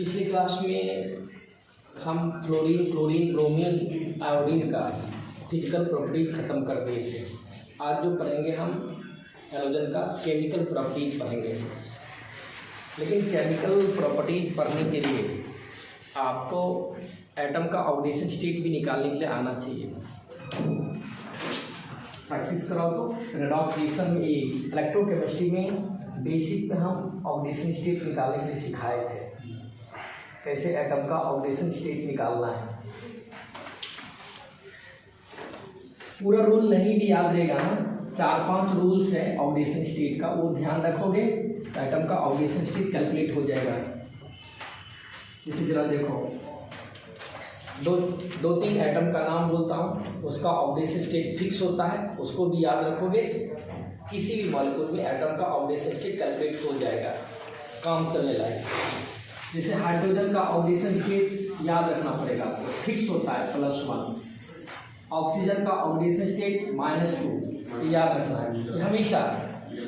पिछली क्लास में हम फ्लोरीन, क्लोरीन, ब्रोमीन, आयोडीन का फिजिकल प्रॉपर्टीज ख़त्म कर दिए थे। आज जो पढ़ेंगे हम हैलोजन का केमिकल प्रॉपर्टीज पढ़ेंगे। लेकिन केमिकल प्रॉपर्टीज पढ़ने के लिए आपको एटम का ऑक्सीडेशन स्टेट भी निकालने के लिए आना चाहिए। प्रैक्टिस कराओ तो रेडॉक्स रिएक्शन में इलेक्ट्रोकेमिस्ट्री में बेसिक में हम ऑक्सीडेशन स्टेट निकालने के लिए सिखाए थे, कैसे एटम का ऑक्सीडेशन स्टेट निकालना है। पूरा रूल नहीं भी याद रहेगा ना, 4-5 रूल्स है ऑक्सीडेशन स्टेट का, वो ध्यान रखोगे तो एटम का ऑक्सीडेशन स्टेट कैलकुलेट हो जाएगा। इसी तरह देखो, दो तीन एटम का नाम बोलता हूँ, उसका ऑक्सीडेशन स्टेट फिक्स होता है, उसको भी याद रखोगे, किसी भी मॉलिक्यूल में एटम का ऑक्सीडेशन स्टेट कैलकुलेट हो जाएगा, काम चलने लायक। जैसे हाइड्रोजन का ऑक्सीडेशन स्टेट याद रखना पड़ेगा, फिक्स होता है +1। ऑक्सीजन का ऑक्सीडेशन स्टेट -2, ये याद रखना है हमेशा।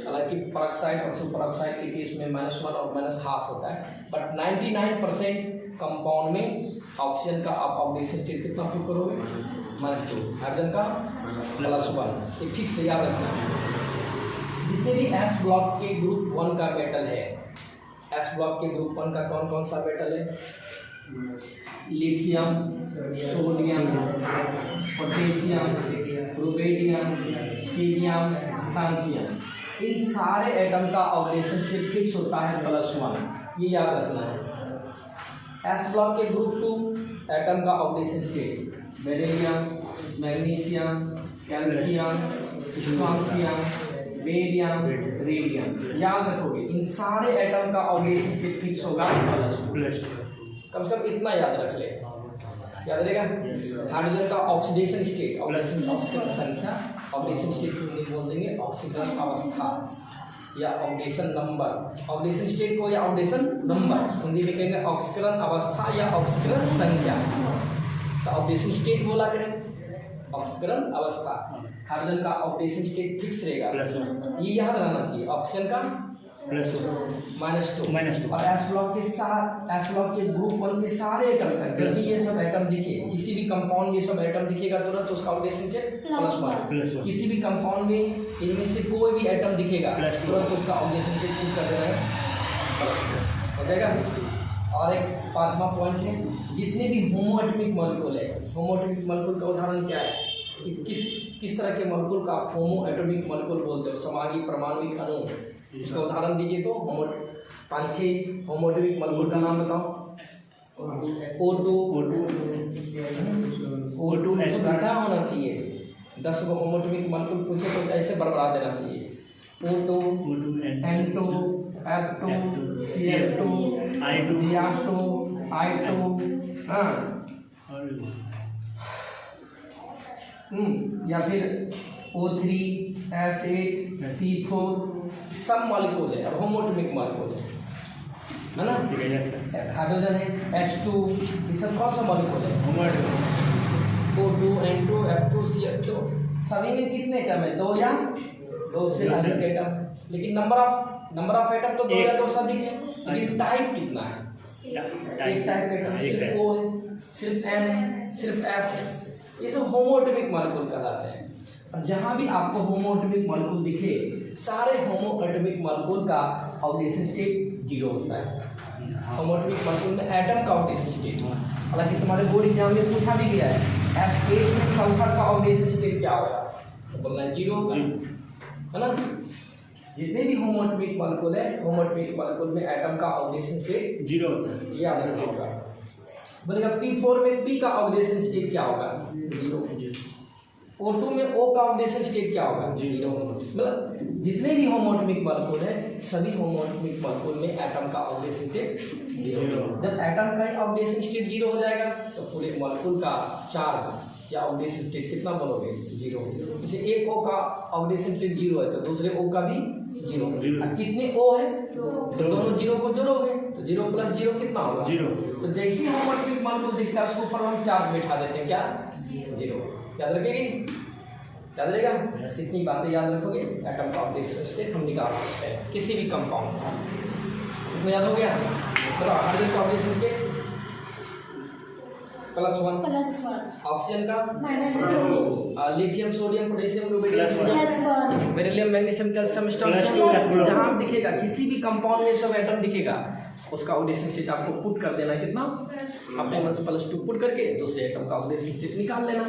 हालांकि परऑक्साइड और सुपर ऑक्साइड के केस में -1 और -1/2 होता है, बट 99% कंपाउंड में ऑक्सीजन का आप ऑक्सीडेशन स्टेट कितना प्रूव करोगे? -2। हाइड्रोजन का +1, ये फिक्स याद रखना है। जितने भी एस ब्लॉक के ग्रुप 1 का मेटल है, एस ब्लॉक के ग्रुप 1 का कौन कौन सा मेटल है? Lithium, sodium, potassium, rubidium, cerium, francium, इन सारे एटम का ऑक्सीडेशन स्टेट फिक्स होता है +1, ये याद रखना है। एस ब्लॉक के ग्रुप 2 एटम का oxidation state beryllium, magnesium, calcium, strontium, barium, radium, याद रखोगे इन सारे एटम का ऑक्सीडेशन स्टेट फिक्स होगा +2। कम से कम इतना याद रख ले, याद रहेगा। हाइड्रोजन का ऑक्सीडेशन स्टेट, ऑक्सीजन संख्या, ऑक्सीडेशन स्टेट हिंदी बोल देंगे ऑक्सीकरण अवस्था या ऑक्सीडेशन नंबर। ऑक्सीडेशन स्टेट को या ऑक्सीडेशन नंबर हिंदी में कहेंगे ऑक्सीकरण अवस्था या ऑक्सीकरण संख्या। तो ऑक्सीडेशन स्टेट बोला करें, ऑक्सीकरण अवस्था। हाइड्रोजन का ऑक्सीडेशन स्टेट फिक्स रहेगा, ये याद रहना चाहिए। ऑक्सीजन का -2 और एस ब्लॉक के ग्रुप 1 के सारे एटम का, जब भी ये सब एटम दिखे, किसी भी कंपाउंड ये सब एटम दिखेगा तुरंत उसका ऑक्सीडेशन स्टेट +1। किसी भी कंपाउंड में इनमें से कोई भी एटम दिखेगा तुरंत उसका ऑक्सीडेशन स्टेट प्रूव कर देना है, हो जाएगा। और एक 5वां पॉइंट है, जितने भी होमोएटॉमिक मॉलिक्यूल है, होमोएटॉमिक मॉलिक्यूल का उदाहरण क्या है कि किस तरह के मॉलिक्यूल का आप होमोएटॉमिक मॉलिक्यूल बोलते हो? समांगी परमाणुविक अणु, इसका उदाहरण दीजिए तो 5-6 होमोएटॉमिक मॉलिक्यूल का नाम बताओ। O2 डाटा होना चाहिए, 10 को होमोएटॉमिक मॉलिक्यूल पूछे तो ऐसे बरबरा देना चाहिए। O2, N2, F2, CF2, Cr2, I2, हाँ, या फिर O3, S8, C4, सब मॉलिक्यूल है और होमोएटॉमिक मॉलिक्यूल है ना। हाइड्रोजन है H2, ये सब कौन सा मॉलिक्यूल है? O2, N2, F2, CF2, सभी में कितने एटम है? 2 या 2 से अधिक एटम। लेकिन नंबर ऑफ एटम तो 2 या 2 से अधिक है, लेकिन टाइप कितना है? एक टाइप एटम, सिर्फ O है, सिर्फ N है, सिर्फ F है। ये सब होमोएटॉमिक मॉलिक्यूल कहलाते हैं। और जहाँ भी आपको होमोएटॉमिक मॉलिक्यूल दिखे, सारे होमोएटॉमिक मॉलिक्यूल का ऑक्सीडेशन स्टेट 0 होता है। होमोएटॉमिक मॉलिक्यूल में एटम का ऑक्सीडेशन स्टेट, हालांकि तुम्हारे बोर्ड एग्जाम में पूछा भी गया है, S8 में सल्फर का ऑक्सीडेशन स्टेट क्या होगा? तो बोलना है 0 होगा, है ना। जितने भी होमोएटॉमिक मॉलिक्यूल है, होमोएटॉमिक मॉलिक्यूल में एटम का ऑक्सीडेशन स्टेट 0 होता है, याद रखिएगा। बोलेगा P4 में P का ऑक्सीडेशन स्टेट क्या होगा? 0। O2 में O का ऑक्सीडेशन स्टेट क्या होगा? 0। मतलब जितने भी होमोएटॉमिक मॉलिक्यूल है, सभी होमोएटॉमिक मॉलिक्यूल में एटम का ऑक्सीडेशन स्टेट 0। जब एटम का ही ऑक्सीडेशन स्टेट 0 हो जाएगा तो पूरे मॉलिक्यूल का चार्ज या ऑक्सीडेशन स्टेट कितना बोलोगे? 0। जैसे एक O का ऑक्सीडेशन स्टेट 0 है तो दूसरे O का भी 0। अब कितने O है तो दोनों 0 को जोड़ोगे तो 0 + 0 कितना होगा? 0। तो जैसे ही होमोएटॉमिक मॉलिक्यूल दिखता है उसके ऊपर हम चार्ज बैठा देते हैं, क्या? 0। याद रखेगी? याद रहेगा? इतनी बातें याद रखोगे, एटम का ऑक्सीडेशन स्टेट हम निकाल सकते हैं किसी भी कंपाउंड में। याद हो गया? चलो हाइड्रोजन का ऑक्सीडेशन स्टेट +1, ऑक्सीजन का -2, lithium sodium potassium rubidium beryllium magnesium calcium stone जहाँ दिखेगा किसी भी कंपाउंड में सब एटम दिखेगा उसका ऑक्सीडेशन स्टेट आपको पुट कर देना कितना अपने मन से +2 पुट करके दूसरे एटम का ऑक्सीडेशन स्टेट निकाल लेना।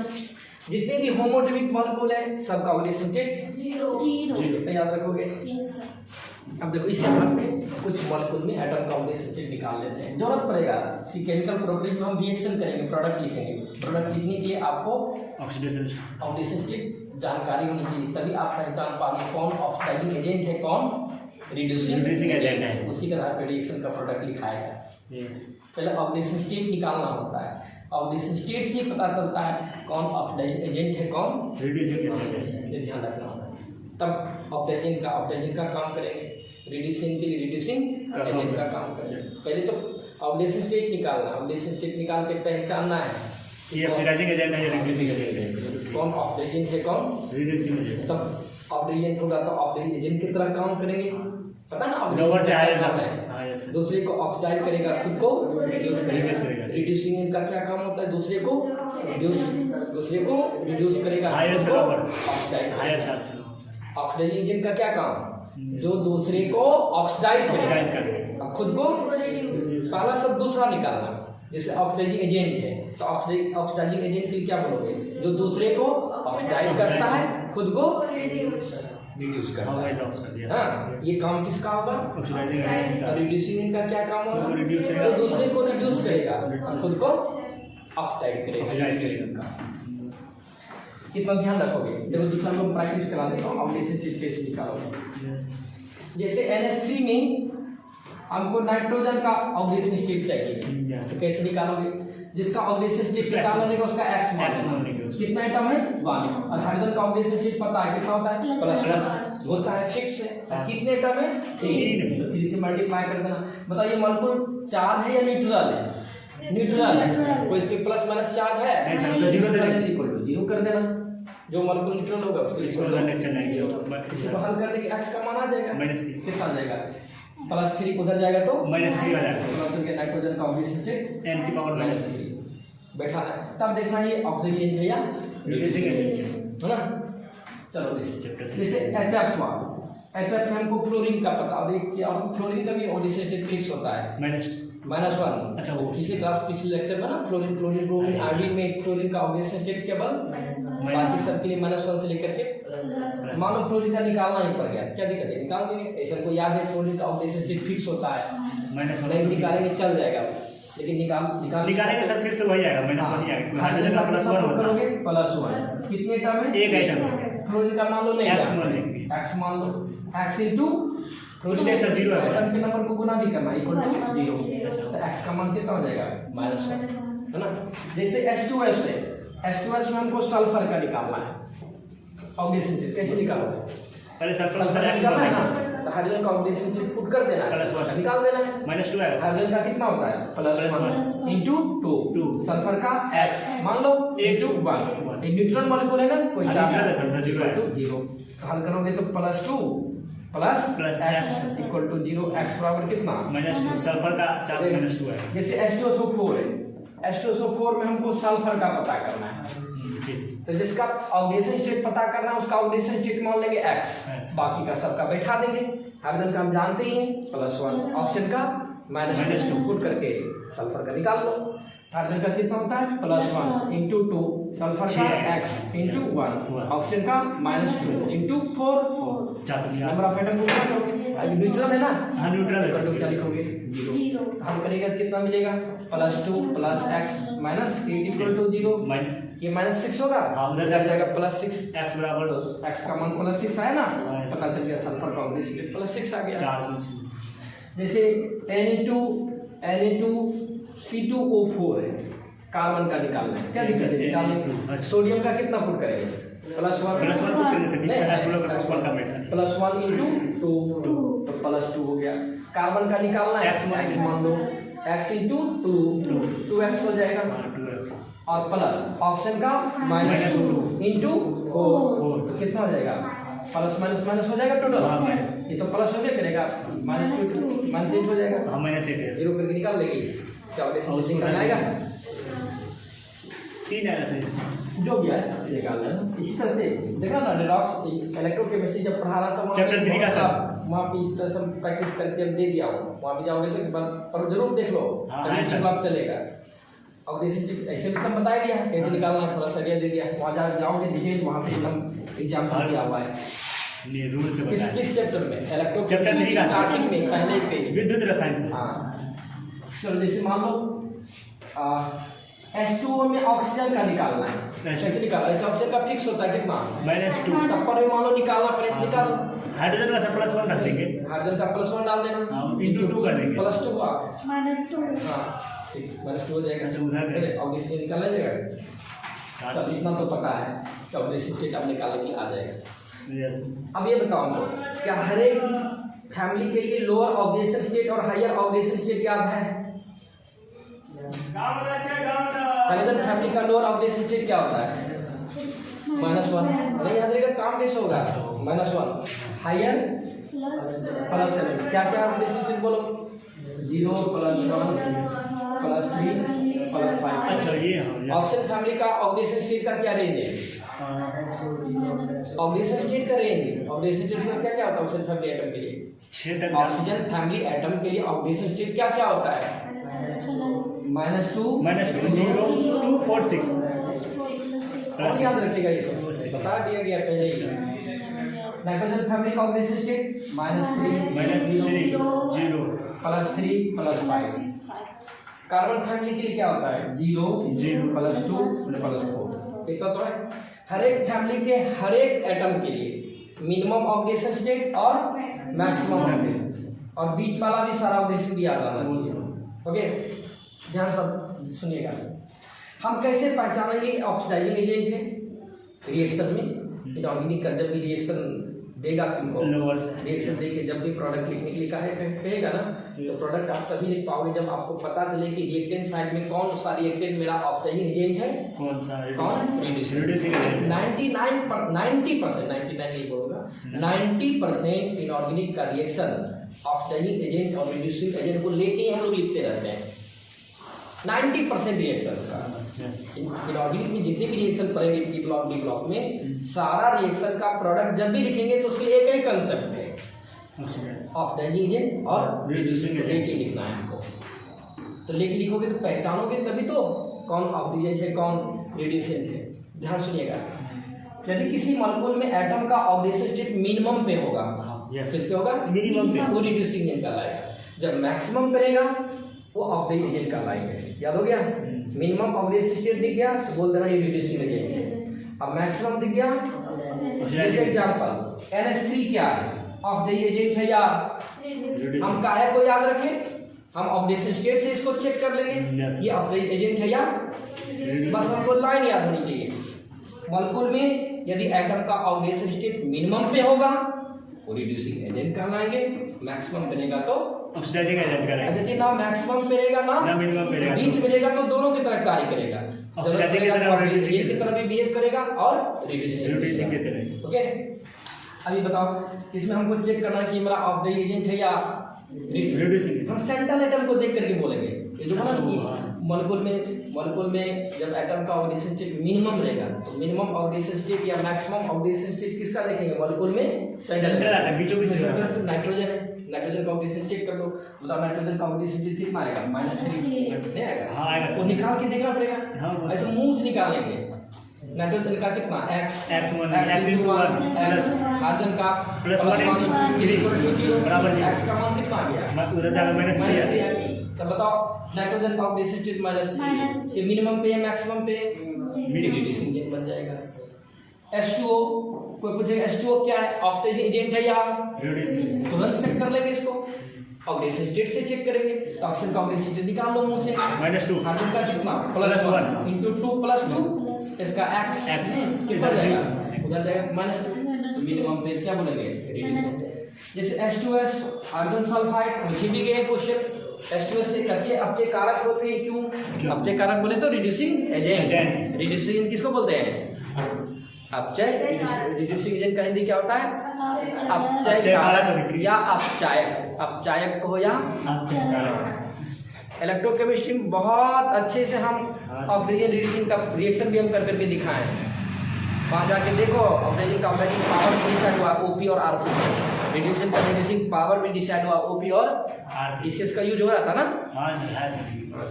जितने भी होमोटोमिक मॉलिक्यूल है सबका ऑक्सीडेशन स्टेट 0 याद रखोगे। अब देखो इसी भाग में कुछ मॉलिक्यूल में एटम का ऑक्सीडेशन स्टेट निकाल लेते हैं। जरूरत पड़ेगा इसकी केमिकल प्रॉपर्टी में हम रिएक्शन करेंगे, प्रोडक्ट लिखेंगे। प्रोडक्ट लिखने के लिए आपको ऑक्सीडेशन स्टेट जानकारी होनी चाहिए, तभी आप पहचान पाएंगे कौन ऑक्सीडाइजिंग एजेंट है कौन रिड्यूसिंग एजेंट है। उसी के आधार पर रिएक्शन का प्रोडक्ट लिखाया है। पहले ऑक्सीडेशन स्टेट निकालना होता है, ऑक्सीडेशन स्टेट से पता चलता है कौन ऑक्सीडाइजिंग एजेंट है कौन रिड्यूसिंग एजेंट है, ध्यान रखना होता है। तब ऑक्सीडाइजिंग का काम करेंगे, रिड्यूसिंग के लिए रिड्यूसिंग एजेंट का काम करेंगे। पहले तो ऑक्सीडेशन स्टेट निकालना, ऑक्सीडेशन स्टेट निकाल के पहचानना है ये ऑक्सीडाइजिंग एजेंट है या रिड्यूसिंग एजेंट है, कौन ऑक्सीडाइजिंग है कौन रिड्यूसिंग एजेंट। तब ऑक्सीडेंट होगा तो ऑक्सीडेंट एजेंट की तरह काम करेंगे, पता ना लोअर से हायर काम है। दूसरे को ऑक्सीडाइज करेगा, खुद को रिड्यूस करेगा। रिड्यूसिंग एजेंट का क्या काम होता है, दूसरे को रिड्यूस करेगा, हायर से लोअर, ऑक्सीडाइज हायर चार्ज से ऑक्सीडाइजिंग एजेंट का क्या काम, जो दूसरे को ऑक्सीडाइज करेगा, खुद को पहला सब दूसरा निकालना। जैसे ऑक्सीडाइजिंग एजेंट है तो ऑक्सीडाइजिंग एजेंट के लिए क्या बोलोगे, जो दूसरे को ऑक्सीडाइज करता है खुद को रिड्यूस करता है। हाँ, ये काम किसका होगा, रिड्यूसिंग का क्या काम होगा, जो दूसरे को रिड्यूस करेगा खुद को ऑक्सीडाइज करेगा। कितना ध्यान रखोगे, देखो दूसरा लोग प्रैक्टिस करा देता हूँ, ऑक्सीडेशन स्टेट कैसे निकालोगे। जैसे NH3 में हमको नाइट्रोजन का ऑक्सीडेशन स्टेट चाहिए तो कैसे निकालोगे, जिसका ऑक्सीडेशन स्टेट निकालने का उसका X मान कितना एटम है 1, और हाइड्रोजन का ऑक्सीडेशन स्टेट पता है कितना होता है प्लस होता है, फिक्स है। कितने एटम है 3, तो 3 से मल्टीप्लाई कर देना। बताइए मॉलिक्यूल चार्ज है या न्यूट्रल है, न्यूट्रल है, कोई इस पे प्लस माइनस चार्ज है, जीरो कर देना। जो मॉलिक्यूल न्यूट्रल होगा उसके लिए इसको हल करने के x का मान आ जाएगा, कितना आ जाएगा +3, उधर जाएगा तो -3 आ जाएगा। नाइट्रोजन का ऑक्सीडेशन स्टेट n की पावर -3 बैठाना है। तब देखना ये ऑक्सीजन एजेंट है या रिड्यूसिंग एजेंट है ना। चलो जैसे HF में हमको फ्लोरीन का पता, देखिए फ्लोरीन का भी ऑक्सीडेशन स्टेट फिक्स होता है -1। अच्छा वो इसी क्लास पिछले लेक्चर में ना फ्लोरीन ब्रोमीन आयोडीन में फ्लोरीन का ऑक्सीडेशन स्टेट केवल बाकी सब के लिए -1 से लेकर के मान लो फ्लोरीन का निकालना ही पड़ गया, क्या दिक्कत है, निकाल देंगे। ऐसा को याद है फ्लोरीन का ऑक्सीडेशन स्टेट फिक्स होता है, नहीं निकालेंगे चल जाएगा, लेकिन निकालेंगे सर फिर से वही आएगा -1 ही आएगा। हाइड्रोजन का +1 करोगे +1 कितने एटम है, एक एटम। फ्लोरीन का मान लो नहीं x मान लो, x इनटू फ्लोरीन सर 0 है, एटम के नंबर को गुना भी करना इक्वल टू 0, तो x का मान कितना हो जाएगा -1 है ना। जैसे H2S में हमको सल्फर का निकालना है ऑक्सीडेशन स्टेट, कैसे निकालोगे, पहले सल्फर निकालना है ना, तो हाइड्रोजन का ऑक्सीडेशन स्टेट पुट कर देना है, निकाल देना है -2 है। हाइड्रोजन का कितना होता है +1 इनटू 2, सल्फर का x मान लो 1 टू 1, एक न्यूट्रल मॉलिक्यूल है ना, कोई चार्ज है 0, तो हल करोगे तो +2 plus x equal to 0, x बराबर कितना -2, सल्फर का चार्ज -2 है। जैसे H2SO4 है, H2SO4 में हमको सल्फर का पता करना है, तो जिसका ऑक्सीडेशन स्टेट पता करना है उसका ऑक्सीडेशन स्टेट मान लेंगे x, बाकी का सबका बैठा देंगे। हाइड्रोजन का हम जानते ही हैं +1, ऑक्सीजन का -2 पुट करके सल्फर का निकाल लो। हाइड्रोजन का कितना होता है +1 इनटू 2, सल्फर का x इनटू 1, ऑक्सीजन का -2 इनटू 4, नंबर ऑफ एटम को क्या करोगे, अभी न्यूट्रल है ना, हां न्यूट्रल है तो क्या लिखोगे 0, हम करेंगे कितना मिलेगा +2 + x -8 इक्वल टू 0, ये -6 होगा, हां उधर जाएगा +6, x बराबर x का मान +6 आया ना, पता चल गया सल्फर का ऑक्सीडेशन स्टेट +6 आ गया। जैसे Na2CO4 है, कार्बन का निकालना है, क्या दिक्कत है निकालने। सोडियम का कितना पुट करेंगे +1 इनटू 2, तो +2 हो गया। कार्बन का निकालना है x मान लो, x इनटू 2x हो जाएगा, और प्लस ऑक्सीजन का -2 इनटू 4, तो कितना हो जाएगा प्लस माइनस माइनस हो जाएगा टोटल। हाँ, ये तो प्लस हो गया करेगा, माइनस माइनस 8 हो जाएगा। हाँ -8 जीरो करके निकाल लेगी, क्या ऑक्सीडेशन निकल आएगा, 3 आएगा सही। जो भी है निकालना है। इसी तरह से देखा ना रिडॉक्स इलेक्ट्रोकेमिस्ट्री जब पढ़ा रहा था चैप्टर 3 का सर, वहाँ पे इस तरह से प्रैक्टिस करके हम दे दिया हूँ। वहाँ पे जाओगे तो एक बार पर जरूर देख लो, हाँ, तभी सर। आप चलेगा। ऑक्सीडेशन ऐसे भी तो बता दिया है कैसे निकालना है, थोड़ा सा आइडिया दे दिया। वहाँ जाओगे डिटेल, वहाँ पे एकदम एग्जाम्पल दिया हुआ है। नहीं रूल से किस बताया। किस चैप्टर में? चैप्टर 3 का स्टार्टिंग में पहले पेज। विद्युत रसायन। हाँ चलो, जैसे मान लो H2O में ऑक्सीजन का निकालना है, कैसे निकालना है? ऐसे ऑक्सीजन का फिक्स होता है कितना, -2। तब पर भी मान लो निकालना पड़े तो निकाल। हाइड्रोजन का सब +1 रख देंगे। हाइड्रोजन का +1 डाल देना, हाँ, into 2 कर देंगे। +2 का -2। हाँ ठीक, -2 हो जाएगा। अच्छा, उधर ऑक्सीजन निकाला जाएगा। तब इतना तो पता है कि ऑक्सीजन स्टेट अब निकालने के लिए आ जाएगा। यस। अब ये बताओ हमको, क्या हर एक फैमिली के लिए लोअर ऑक्सीजन स्टेट और हायर ऑक्सीजन स्टेट याद है? हाइड्रोजन फैमिली का लोअर ऑक्सीजन स्टेट क्या होता है? -1। नहीं याद रहेगा, काम कैसे होगा? -1 हायर +7। क्या क्या ऑक्सीजन स्टेट बोलो? 0 +1 +3 +5। अच्छा ये हाँ, ऑक्सीजन फैमिली का ऑक्सीजन स्टेट का क्या रेंज है? ऑक्सीजन स्टेट का रेंज, ऑक्सीजन स्टेट का क्या क्या होता है ऑक्सीजन फैमिली एटम के लिए? 6 तक। ऑक्सीजन फैमिली एटम के लिए ऑक्सीजन स्टेट क्या क्या होता है? -2 -0 2 4 6। और याद रखिएगा, ये तो बता दिया गया पहले ही। नाइट्रोजन फैमिली का ऑक्सीजन स्टेट -3 -0 +3 +5। कार्बन फैमिली के लिए क्या होता है? 0 +2 +4। इतना तो है। हर एक फैमिली के हर एक एटम के लिए मिनिमम ऑक्सीजन स्टेट और मैक्सिमम ऑक्सीजन, और बीच वाला भी सारा ऑक्सीजन दिया रहना चाहिए। ओके, ध्यान सब सुनिएगा। हम कैसे पहचानेंगे ऑक्सीडाइजिंग एजेंट है रिएक्शन में? इनऑर्गेनिक का जब भी रिएक्शन देगा तुमको, रिएक्शन देके जब भी प्रोडक्ट लिखने के लिए कहेगा ना, तो प्रोडक्ट आप तभी लिख पाओगे जब आपको पता चले कि रिएक्टेंट साइड में कौन सा रिएक्टेंट मेरा ऑक्सीडाइजिंग एजेंट है, कौन सा कौन रिड्यूसिंग एजेंट। 90% नहीं बोलूँगा, 90% इनऑर्गेनिक का रिएक्शन ऑक्सीडाइजिंग एजेंट और रिड्यूसिंग एजेंट को लेके ही हम लोग लिखते रहते हैं। 90% रिएक्शन का इनऑर्गेनिक में जितने भी रिएक्शन पड़ेंगे डी ब्लॉक में, सारा रिएक्शन का प्रोडक्ट जब भी लिखेंगे तो उसके लिए एक ही कंसेप्ट है, ऑक्सीडाइजिंग एजेंट और रिड्यूसिंग एजेंट लेके लिखना है हमको। तो लेके लिखोगे तो पहचानोगे तभी तो कौन ऑक्सीडेंट है कौन रिड्यूसेंट है। ध्यान सुनिएगा, यदि किसी मॉलिक्यूल में एटम का ऑक्सीडेशन स्टेट मिनिमम पे होगा, किस पे होगा? मिनिमम पे, वो रिड्यूसिंग एजेंट कहलाएगा। जब मैक्सिमम पे रहेगा वो ऑक्सीडेशन एजेंट कहलाएगा। याद हो गया? मिनिमम ऑक्सीडेशन स्टेट दिख गया तो बोल देना ये रिड्यूसिंग एजेंट है। अब मैक्सिमम दिख गया, जैसे एग्जांपल NH3 क्या है? ऑक्सीडेशन एजेंट है या हम काहे को याद रखें? हम ऑक्सीडेशन स्टेट से इसको चेक कर लेंगे ये ऑक्सीडेशन एजेंट है या, बस हमको लाइन याद होनी चाहिए। मॉलिक्यूल में यदि एटम का ऑक्सीडेशन स्टेट मिनिमम पे होगा वो रिड्यूसिंग एजेंट कहलाएंगे, मैक्सिमम पे रहेगा तो ऑक्सीडाइजिंग एजेंट करेगा। यदि ना मैक्सिमम पे रहेगा ना मिनिमम पे रहेगा, बीच में रहेगा तो दोनों की तरह कार्य करेगा, ऑक्सीडाइजिंग की तरह भी बिहेव करेगा और रिड्यूसिंग की तरह। ओके, अभी बताओ इसमें हमको चेक करना है कि मेरा ऑक्सीडाइजिंग एजेंट है या रिड्यूसिंग। हम सेंट्रल एटम को देख करके बोलेंगे, ये जो बोला कि मॉलिक्यूल में जब एटम का ऑक्सीडेशन स्टेट मिनिमम रहेगा तो मिनिमम ऑक्सीडेशन स्टेट या मैक्सिमम ऑक्सीडेशन स्टेट किसका देखेंगे? मॉलिक्यूल में सेंट्रल एटम, बीचों बीच नाइट्रोजन है, नाइट्रोजन का ऑक्सीडेशन चेक कर लो, बताओ नाइट्रोजन का ऑक्सीडेशन स्टेट कितना आएगा? -3 नहीं आएगा? हाँ आएगा। तो निकाल के देखना पड़ेगा, हाँ, ऐसे मुंह से निकालेंगे। नाइट्रोजन का कितना? x x1 हाइड्रोजन का +1 बराबर x का मान कितना आ गया? उधर जाकर -3। तब बताओ नाइट्रोजन का ऑक्सीडेशन स्टेट -3 के मिनिमम पे या मैक्सिमम पे? रिड्यूसिंग एजेंट बन जाएगा। H2O, कोई पूछेगा H2O क्या है? ऑक्सीडाइजिंग एजेंट है या रिड्यूसिंग? तुरंत चेक कर लेंगे इसको, ऑक्सीडेशन स्टेट से चेक करेंगे तो ऑक्सीजन का ऑक्सीडेशन स्टेट निकाल लो मुंह से। -2 हाइड्रोजन का कितना? +1 × 2 + 2 इसका x कितना जाएगा? उधर जाएगा -2। मिनिमम पे क्या बोलेंगे? रिड्यूसिंग। जैसे H2S हाइड्रोजन सल्फाइड, उसी भी गए क्वेश्चन। H2S से अच्छे अपचय कारक होते हैं, क्यों? अपचय कारक बोले तो रिड्यूसिंग एजेंट। रिड्यूसिंग एजेंट किसको बोलते हैं? अपचय। रिड्यूसिंग एजेंट का हिंदी क्या होता है? अपचय अपचय कारक कारक अभिक्रिया। या अपचायक, अपचायक कहो या इलेक्ट्रोकेमिस्ट्री में बहुत अच्छे से हम ऑक्सीजन रिड्यूसिंग का रिएक्शन भी हम कर करके दिखाए हैं। वहाँ जाके देखो ऑक्सीजन का ऑक्सीजन पावर भी डिसाइड हुआ ओपी और आरपी, रिड्यूसिंग का रिड्यूसिंग पावर भी डिसाइड हुआ ओपी और इसका यूज हो रहा था ना।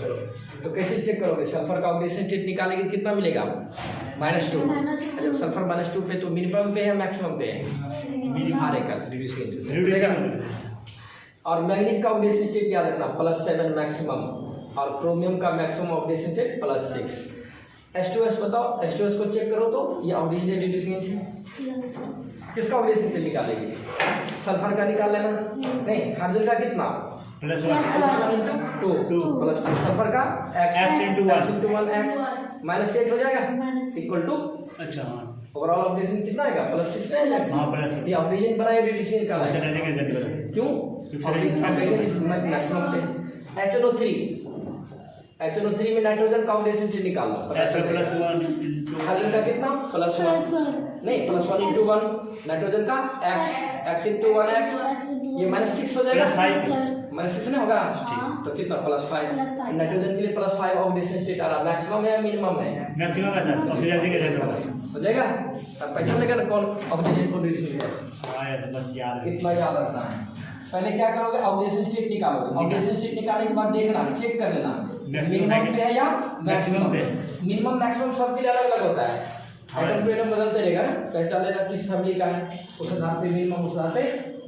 चलो तो कैसे चेक करोगे? सल्फर का ऑक्सीडेशन स्टेट निकालेंगे कितना मिलेगा? -2। जब सल्फर -2 पे तो मिनिमम पे है मैक्सिमम पे है? हारे का रिड्यूसिंग। और मैग्नीज का ऑक्सीडेशन स्टेट याद रखना +7 मैक्सिमम, और क्रोमियम का मैक्सिमम ऑक्सीडेशन स्टेट +6। H2S बताओ, H2S को चेक करो तो ये ऑक्सीजन रिड्यूसिंग एजेंट किसका ऑक्सीडेशन स्टेट निकालेगी? सल्फर का निकाल लेना। नहीं, हाइड्रोजन का कितना? +1 × 2 +2। सल्फर का x × 1 x -8 हो जाएगा इक्वल टू। अच्छा ओवरऑल ऑक्सीजन कितना आएगा? +6 आएगा। हाँ, +6। ये ऑक्सीजन बना है रिड्यूसिंग निकाला है। क्यों? मैक्सिमम पे HNO3 में नाइट्रोजन का ऑक्सीडेशन स्टेट निकाल लो। हाइड्रोजन का कितना? +1 नहीं +1 × 1 नाइट्रोजन का x × 1x ये -6 हो जाएगा। -6 नहीं होगा तो कितना? +5। नाइट्रोजन के लिए +5 ऑक्सीडेशन स्टेट आ रहा। मैक्सिमम है मिनिमम है? मैक्सिमम है सर, ऑक्सीजन हो जाएगा। अब पहचान लेगा कौन ऑक्सीजन को रिड्यूस है, बस याद इतना याद रखना है। पहले क्या करोगे? ऑक्सीडेशन स्टेट निकालोगे। ऑक्सीडेशन स्टेट निकालने के बाद देखना, चेक कर लेना मिनिमम पे है या मैक्सिमम पे। मिनिमम मैक्सिमम सबके लिए अलग अलग होता है, आइटम टू आइटम बदलते रहेगा। पहचान लेना किस फैमिली का है, उस आधार पे मिनिमम, उस आधार पे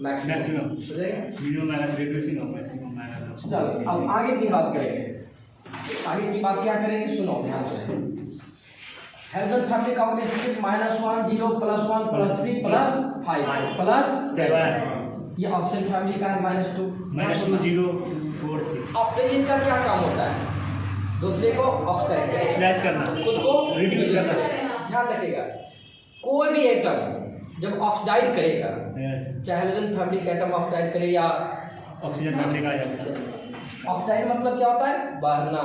मैक्सिमम हो जाएगा। मिनिमम रिड्यूसिंग और मैक्सिमम मैक्सिमम। चलो अब आगे की बात करेंगे। आगे की बात क्या करेंगे सुनो ध्यान से। हाइड्रोजन फैमिली का ऑक्सीडेशन स्टेट -1 0 +1 +3 +5 +7। ये ऑक्सीजन फैमिली का है -2 -2 0 4 6। ऑक्सीजन का क्या काम होता है? दूसरे को ऑक्सीडाइज करना, खुद को रिड्यूस करना। ध्यान रखिएगा, कोई भी एटम जब ऑक्सीडाइज करेगा, चाहे हाइड्रोजन फैमिली का एटम ऑक्सीडाइज करे या ऑक्सीजन फैमिली का ऑक्सीडाइज मतलब क्या होता है? बढ़ना।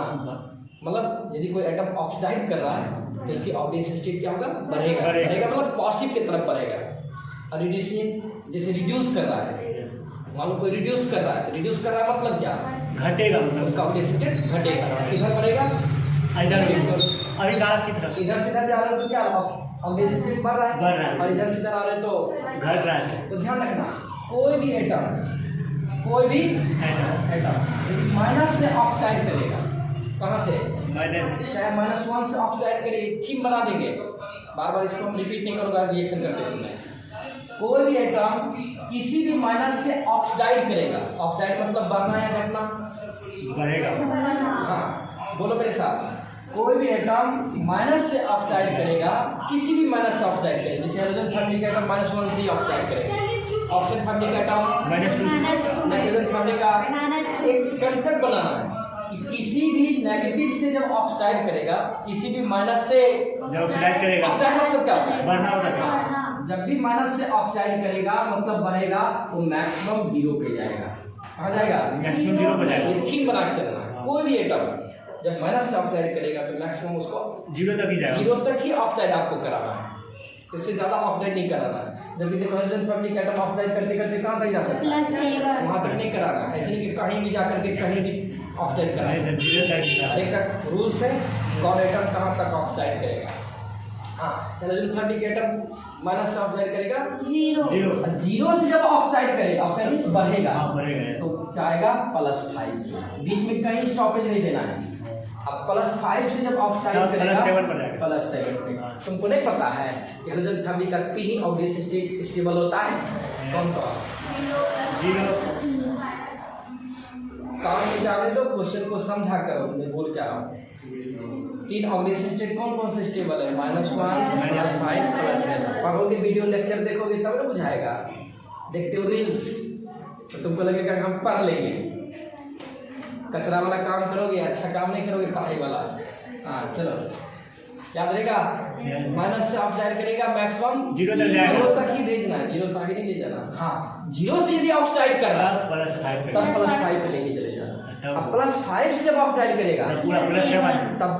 मतलब यदि कोई एटम ऑक्सीडाइज कर रहा है तो इसकी ऑक्सीडेशन स्टेट क्या होगा? बढ़ेगा मतलब पॉजिटिव की तरफ बढ़ेगा। और रिड्यूसिंग जैसे रिड्यूस कर रहा है, मान लो कोई रिड्यूस कर रहा है तो रिड्यूस कर रहा है मतलब क्या? घटेगा, मतलब उसका ऑक्सीडेशन स्टेट घटेगा। किधर बढ़ेगा? इधर की तरफ। इधर से इधर जा रहे हो तो क्या ऑक्सीडेशन स्टेट बढ़ रहा है, और इधर से इधर आ रहे हो तो घट रहा है। तो ध्यान रखना, कोई भी एटम माइनस से ऑक्साइड करेगा, कहाँ से? चाहे -1 से ऑक्साइड करे, थीम बना देंगे, बार बार इसको हम रिपीट नहीं करूँगा रिएक्शन करते समय। कोई भी एटम किसी भी माइनस से ऑक्साइड करेगा, ऑक्साइड मतलब बढ़ना या घटना? बढ़ेगा। हाँ बोलो मेरे साथ, कोई भी एटम माइनस से ऑक्साइड करेगा, किसी भी माइनस से ऑक्साइड करेगा। जैसे हाइड्रोजन फैमिली का एटम -1 से ऑक्साइड करेगा, ऑक्सीजन फैमिली का एटम -2, नाइट्रोजन फैमिली का। एक कंसेप्ट बनाना है कि किसी भी नेगेटिव से जब ऑक्साइड करेगा, किसी भी माइनस से जब ऑक्सीडाइज करेगा, ऑक्साइड मतलब क्या होता है? बढ़ना होता है। जब भी माइनस से ऑक्साइड करेगा मतलब बढ़ेगा, वो मैक्सिमम 0 पे जाएगा। कहाँ जाएगा? मैक्सिमम 0 पे जाएगा। ये थीम बना के चलना है। कोई भी एटम जब माइनस से ऑक्साइड करेगा तो मैक्सिमम उसको 0 तक ही जाएगा। 0 तक ही ऑक्साइड आपको कराना है, इससे ज्यादा ऑक्साइड नहीं कराना है। जब भी देखो हाइड्रोजन फैमिली का एटम ऑक्साइड करते करते कहाँ तक जा सकता है? वहाँ तक नहीं कराना है। ऐसे नहीं कि कहीं भी जाकर के कहीं भी ऑक्साइड कराना। अरे का रूल्स है, कौन एटम कहाँ तक ऑक्साइड करेगा। हाँ, हाइड्रोजन फैमिली का एटम माइनस से ऑक्साइड करेगा 0 से जब ऑक्साइड करेगा, ऑक्साइड बढ़ेगा तो जाएगा +5। बीच में कहीं स्टॉपेज नहीं देना है। अब +5 से जब ऑक्साइड करेगा +7 पे। तुमको नहीं पता है कि हाइड्रोजन फैमिली का 3 ऑक्सीडेशन स्टेट स्टेबल होता है? कौन सा? 0। काम में जाने दो, क्वेश्चन को समझा करो, मैं बोल क्या रहा हूँ। 3 ऑक्सीडेशन स्टेट कौन कौन से स्टेबल है? -1 +5 +7। पढ़ोगे वीडियो लेक्चर देखोगे तब ना बुझाएगा। देखते हो रील्स तो तुमको लगेगा कि हम पढ़ लेंगे, कचरा वाला काम करोगे, अच्छा काम नहीं करोगे पढ़ाई वाला। हाँ चलो याद रहेगा, माइनस से ऑक्साइड करेगा मैक्सिमम 0 तक ही भेजना है, 0 से आगे नहीं ले जाना। हाँ 0 से यदि ऑक्साइड कर रहा है तब +5 पे लेके चले जाना। अब +5 से जब ऑक्साइड करेगा पूरा +7 तब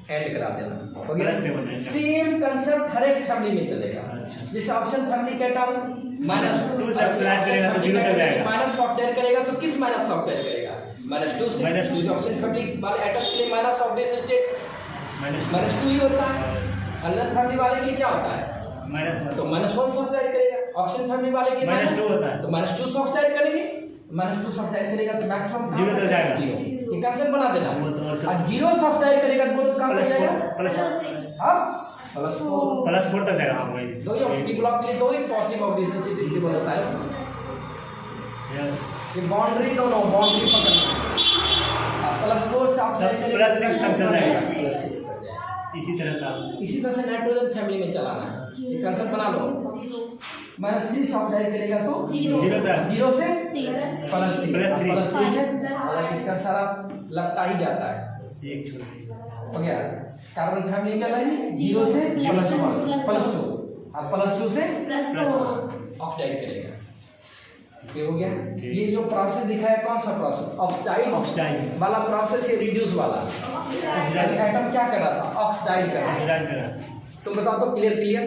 एंड करा देना हो गया। +7 सेम कंसेप्ट हर एक फैमिली में चलेगा। अच्छा। जैसे ऑप्शन फैमिली का टर्म -2 से ऑप्शन करेगा तो 0 तक जाएगा। माइनस सॉफ्टवेयर करेगा तो किस माइनस सॉफ्टवेयर करेगा? -2 से -2 ऑप्शन फैमिली वाले एटम के लिए माइनस ऑफ बेस स्टेट -2 ही होता है। अनदर फैमिली वाले के लिए क्या होता है? -1 तो -1 सॉफ्टवेयर करेगा। ऑप्शन फैमिली वाले के लिए -2 होता है तो -2 सॉफ्टवेयर करेंगे। -2 सॉफ्टवेयर करेगा तो मैक्सिमम 0 तक जाएगा। ये कंसेप्ट बना देना। वो तो और सब- और 0 सॉफ्टवेयर करेगा तो बोलो तो कहां तक जाएगा? अब +4 +4 तक जाएगा। हाँ वही दो ही पी ब्लॉक के लिए दो ही पॉजिटिव ऑक्सीडेशन स्टेट स्टेबल होता है। यस। ये बाउंड्री दोनों बाउंड्री पकड़ना +4 से आप +6 तक चल जाएगा। +6 तक जाएगा। इसी तरह का इसी तरह से नाइट्रोजन फैमिली में चलाना है। ये कंसेप्ट बना लो। -3 सॉफ्टवेयर करेगा तो 0 तक 0 से +3 +3 +3 से हालांकि इसका सारा लपटा ही जाता है। एक छोड़ दिया। हो गया। कार्बन फैमिली क्या लगी? 0 से +1 +2 और +2 से ऑक्साइड करेगा। ये हो गया। ये जो प्रोसेस दिखा है कौन सा प्रोसेस? ऑक्साइड वाला प्रोसेस, ये रिड्यूस वाला। एटम क्या कर रहा था? ऑक्साइड कर रहा था। तुम बताओ तो क्लियर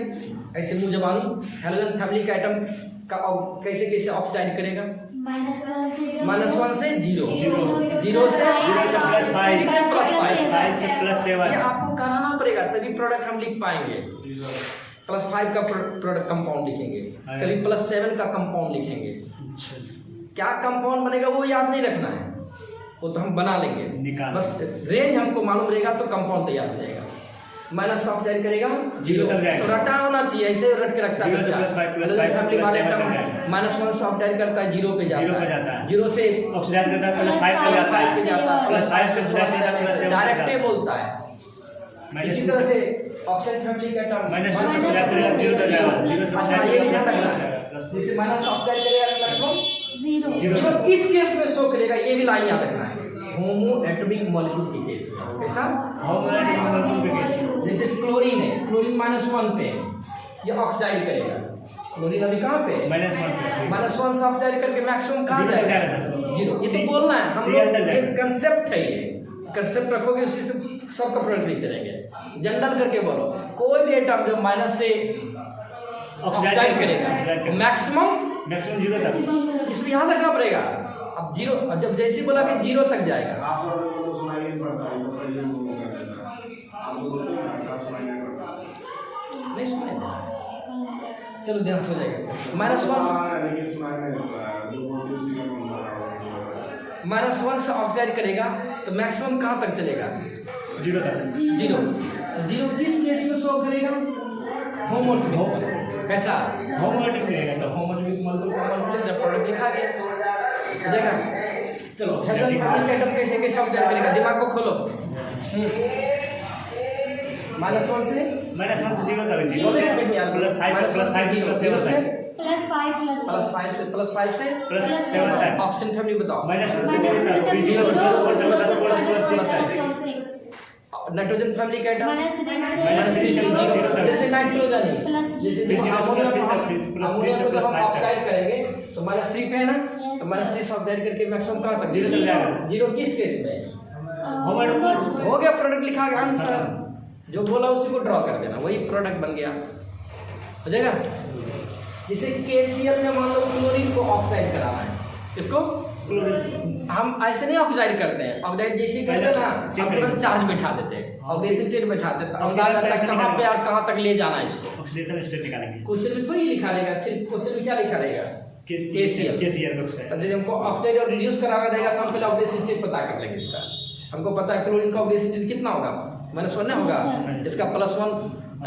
ऐसे मुंह जबानी हेलोजन फैमिली का एटम का कैसे कैसे ऑक्साइड करेगा? -1 से 0 0 से +5 5 से +7 ये आपको कराना पड़ेगा तभी प्रोडक्ट हम लिख पाएंगे। +5 का प्रोडक्ट कंपाउंड लिखेंगे, कभी +7 का कंपाउंड लिखेंगे। क्या कंपाउंड बनेगा वो याद नहीं रखना है, वो तो हम बना लेंगे। बस रेंज हमको मालूम रहेगा तो कंपाउंड तैयार हो जाएगा। माइनस ऑक्साइड करेगा 0 तक जाएगा। तो रटा होना चाहिए, ऐसे रट के रखता है। -5 -1 ऑक्साइड करता है 0 पे जाता है। 0 से ऑक्सीडाइज करता है +5 पे जाता है। +5 से ऑक्सीडाइज करता है +7 डायरेक्ट बोलता है। इसी तरह से ऑक्सीजन फैमिली का टर्म -2 से ऑक्सीडाइज करेगा 0 तक जाएगा। 0 से ऑक्सीडाइज ये ध्यान रखना है। जैसे माइनस ऑक्साइड करेगा मैक्सिमम 0 किस केस में शो करेगा ये भी लाइन याद रखना है। होमो एटॉमिक मॉलिक्यूल के केस में कैसा? जैसे क्लोरीन है, क्लोरीन -1 पे है, ये ऑक्साइड करेगा। क्लोरीन अभी कहाँ पे है? -1 से ऑक्साइड करके मैक्सिमम कहाँ जाएगा? 0। ये तो बोलना है हम लोग, ये कंसेप्ट है। ये कंसेप्ट रखोगे उसी से सबका प्रोडक्ट लिखते रहेंगे। जनरल करके बोलो कोई भी एटम जो माइनस से ऑक्साइड करेगा मैक्सिमम 0 तक। इसमें याद रखना पड़ेगा। अब 0 जब जैसे बोला कि 0 तक जाएगा। नहीं सुनाई देना, चलो ध्यान से हो जाएगा। -1 से ऑक्साइड करेगा तो मैक्सिमम कहाँ तक चलेगा? 0 तक। 0 किस केस में शो करेगा? होमोटॉमिक। कैसा? होमोटॉमिक करेगा तो होमोटॉमिक मॉलिक्यूल जब प्रोडक्ट लिखा गया देखा। चलो हेलोजन फैमिली एटम कैसे कैसे ऑक्साइड करेगा, दिमाग को खोलो। -1 से -1 से 0 तक। +5 से +7 तक। ऑप्शन फैमिली बताओ। -2 से 0 तक। 0 से +4 नाइट्रोजन फैमिली का एटम -3 से 0 तक। जैसे नाइट्रोजन है, जैसे ऑक्साइड करेंगे तो -3 पे है ना, तो -3 ऑक्साइड करके मैक्सिमम कहाँ तक? 0 तक जाएगा। 0 किस केस में? हो गया प्रोडक्ट लिखा गया आंसर। जो बोला उसी को ड्रॉ कर देना, वही प्रोडक्ट बन गया। हो जाएगा। जैसे KCl में मान लो क्लोरीन को ऑक्साइड कराना है, किसको? हम ऐसे नहीं ऑक्साइड करते हैं। ऑक्साइड जैसे करते हैं ना, हम तुरंत चार्ज बैठा देते हैं, ऑक्सीजन स्टेट बैठा देते हैं। कहाँ पे और कहाँ तक ले जाना है इसको, ऑक्सीडेशन स्टेट निकालेंगे। क्वेश्चन में थोड़ी लिखा रहेगा, सिर्फ क्वेश्चन में क्या लिखा रहेगा? KCl। KCl जब हमको ऑक्साइड और रिड्यूस कराना रहेगा तो हम पहले ऑक्सीजन स्टेट पता कर लेंगे इसका। हमको पता है क्लोरीन का ऑक्सीजन स्टेट कितना होगा? -1 होगा। इसका +1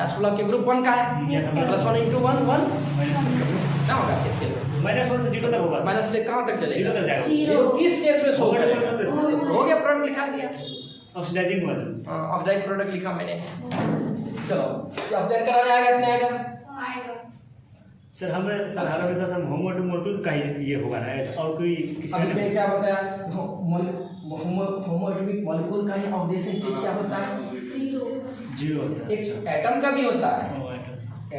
एस ब्लॉक के ग्रुप 1 का है, +1 × 1 1 क्या होगा? -1 से 0 तक होगा। माइनस से कहाँ तक चलेगा? 0 तक जाएगा। 0 किस केस में शो करेगा? हो गया, प्रोडक्ट लिखा दिया। Oxidising version. ऑक्साइड प्रोडक्ट लिखा मैंने। चलो क्या ऑक्साइड कराने आएगा कि नहीं आएगा? सर हमें साधारण में सर होमोटॉमिक का ये होगा ना, और कोई किसी अभी मैं क्या बताया? होमोटॉमिक मॉलिक्यूल का ही ऑक्सीडेशन स्टेट क्या होता है? 0 होता है। एक एटम का भी होता है।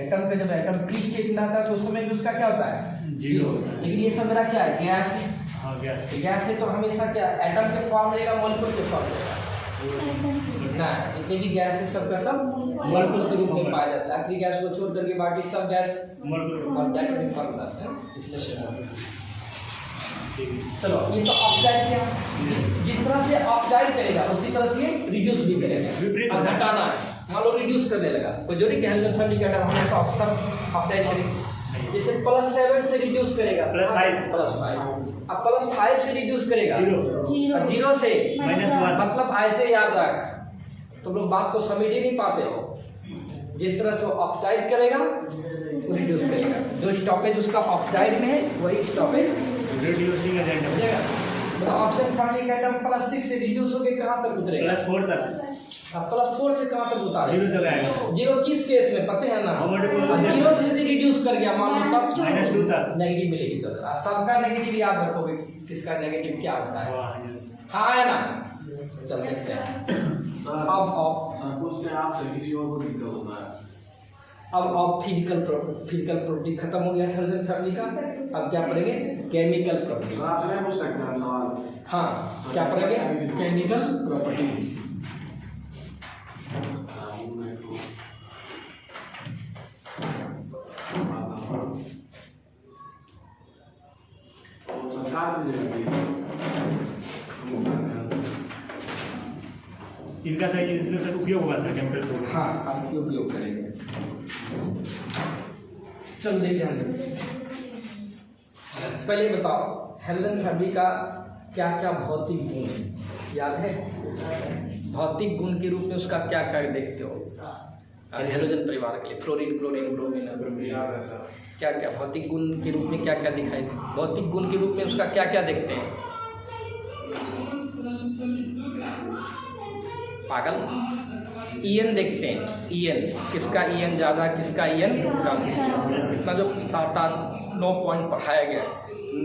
एटम का जब एटम फ्री स्टेट में आता है तो उस समय भी उसका क्या होता है? 0। लेकिन ये सब मेरा क्या है? गैस है। हाँ गैस। गैस है तो हमेशा क्या एटम के फॉर्म रहेगा, मॉलिक्यूल के फॉर्म रहेगा। ना, जितनी भी गैस है सबका सब मॉलिक्यूल के रूप में पाया जाता है। आखिरी गैस को छोड़ करके बाकी सब गैस और डायटोनिक फॉर्मूला है, इसलिए चलो ये तो ऑक्साइड क्या, जिस तरह से ऑक्साइड करेगा उसी तरह से रिड्यूस भी करेगा। अब घटाना है, मान लो रिड्यूस करने लगा, कोई जोड़ी के हेलोजन फैमिली का हमेशा ऑक्साइड करेगा, जैसे +7 से रिड्यूस करेगा +5, अब +5 से रिड्यूस करेगा 0 से -1, मतलब ऐसे याद रख, तुम लोग बात को समझ ही नहीं पाते हो। जिस तरह से ऑक्साइड करेगा वो रिड्यूस करेगा, जो स्टॉपेज उसका ऑक्साइड में है वही स्टॉपेज रिड्यूसिंग एजेंट हो जाएगा। मतलब ऑक्सीजन फैमिली का आइटम +6 से रिड्यूस होके कहां तक उतरेगा? +4 तक। अब +4 से कहां तक उतारेगा? 0 तक आएगा। 0 किस केस में पता है ना? 0 से यदि रिड्यूस कर गया मान लो तब -2 तक नेगेटिव मिलेगी। तो सबका नेगेटिव याद रखोगे, किसका नेगेटिव क्या होता है। हाँ है ना, चल देखते हैं। अब फिजिकल प्रॉपर्टी खत्म हो गया हेलोजन फैमिली का। अब क्या पढ़ेंगे? Chemical property. हाँ, क्या पढ़ेंगे? Chemical property. इनका सही इसमें सर उपयोग होगा सर केमिकल प्रॉपर्टी। हाँ, आप उपयोग करेंगे। चलो देखते हैं। पहले बताओ हेलोजन फैमिली का क्या क्या भौतिक गुण है, याद है? भौतिक गुण के रूप में उसका क्या क्या देखते हो हेलोजन परिवार के लिए? फ्लोरीन, क्लोरीन, ब्रोमीन, क्या क्या भौतिक गुण के रूप में क्या क्या दिखाई? भौतिक गुण के रूप में उसका क्या क्या देखते हैं? पागल, ईएन देखते हैं। ईएन किसका ईएन ज़्यादा, किसका ईएन कम? इतना जो 7-8-9 पॉइंट पढ़ाया गया,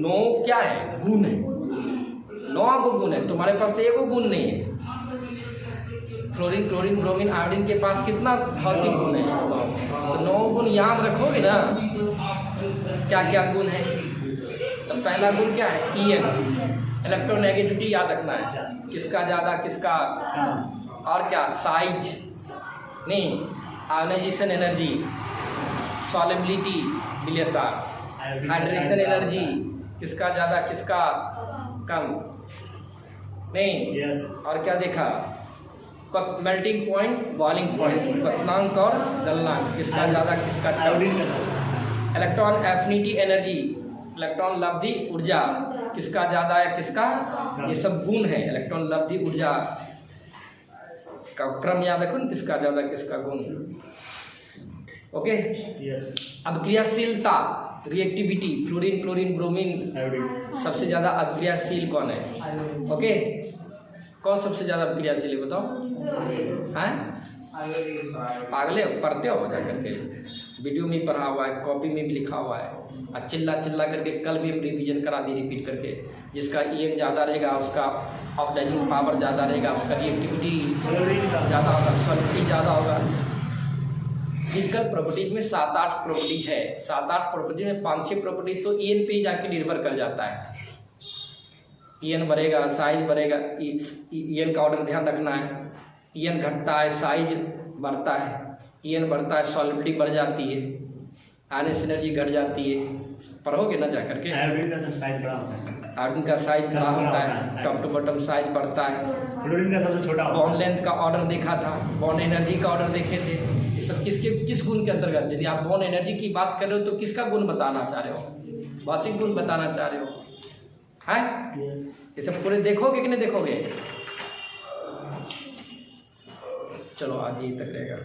9 क्या है? गुण है। 9 गो गुण है, तुम्हारे पास तो एगो गुण नहीं है। फ्लोरीन, क्लोरीन, ब्रोमीन, आयोडीन के पास कितना भौतिक गुण है? तो 9 गुण याद रखोगे ना, क्या क्या गुण है। तो पहला गुण क्या है? ईएन, इलेक्ट्रोनेगेटिविटी याद रखना है, किसका ज़्यादा किसका। और क्या? साइज नहीं, आयोनाइजेशन एनर्जी, सॉल्युबिलिटी विलेयता, हाइड्रेशन एनर्जी, किसका ज़्यादा किसका कम नहीं। और क्या देखा? मेल्टिंग पॉइंट, बॉइलिंग पॉइंट, क्वथनांक और गलनांक, किसका ज़्यादा किसका कम। इलेक्ट्रॉन एफिनिटी एनर्जी, इलेक्ट्रॉन लब्धि ऊर्जा, किसका ज़्यादा है किसका। ये सब गुण है। इलेक्ट्रॉन लब्धि ऊर्जा का क्रम याद रखो, किसका ज़्यादा किसका गुण। ओके, अब क्रियाशीलता, रिएक्टिविटी, फ्लोरीन, क्लोरीन, ब्रोमीन, सबसे ज़्यादा अक्रियाशील कौन है? ओके, कौन सबसे ज़्यादा क्रियाशील है बताओ? हैं पागले, पढ़ते हो जा करके, वीडियो में पढ़ा हुआ है, कॉपी में भी लिखा हुआ है। और चिल्ला करके कल भी हम रिवीजन करा दी रिपीट करके। जिसका ईएन ज़्यादा रहेगा उसका ऑक्सीडाइजिंग पावर ज़्यादा रहेगा, उसका रिएक्टिविटी ज़्यादा होगा, सॉल्युबिलिटी ज़्यादा होगा। फिजिकल प्रॉपर्टीज में 7-8 प्रॉपर्टीज है। 7-8 प्रॉपर्टीज में 5-6 प्रॉपर्टीज तो ईएन पे ही जाके निर्भर कर जाता है। ईएन बढ़ेगा, साइज बढ़ेगा, ईएन का ऑर्डर ध्यान रखना है। ईएन घटता है, साइज बढ़ता है। ईएन बढ़ता है, सॉल्युबिलिटी बढ़ जाती है, आयनिक एनर्जी घट जाती है। पढ़ोगे ना जा करके। आयोडीन का साइज बड़ा होता है, आयोडीन का साइज बड़ा होता है, टॉप टू बॉटम साइज बढ़ता है। फ्लोरीन का सबसे छोटा होता है। बॉन्ड लेंथ का ऑर्डर देखा था, बॉन्ड एनर्जी का ऑर्डर देखे थे। ये सब किस गुण के अंतर्गत? यदि आप बॉन्ड एनर्जी की बात कर रहे हो तो किसका गुण बताना चाह रहे हो? भौतिक गुण बताना चाह रहे हो, हैं? ये सब पूरे देखोगे कि नहीं देखोगे? चलो आज यही तक रहेगा।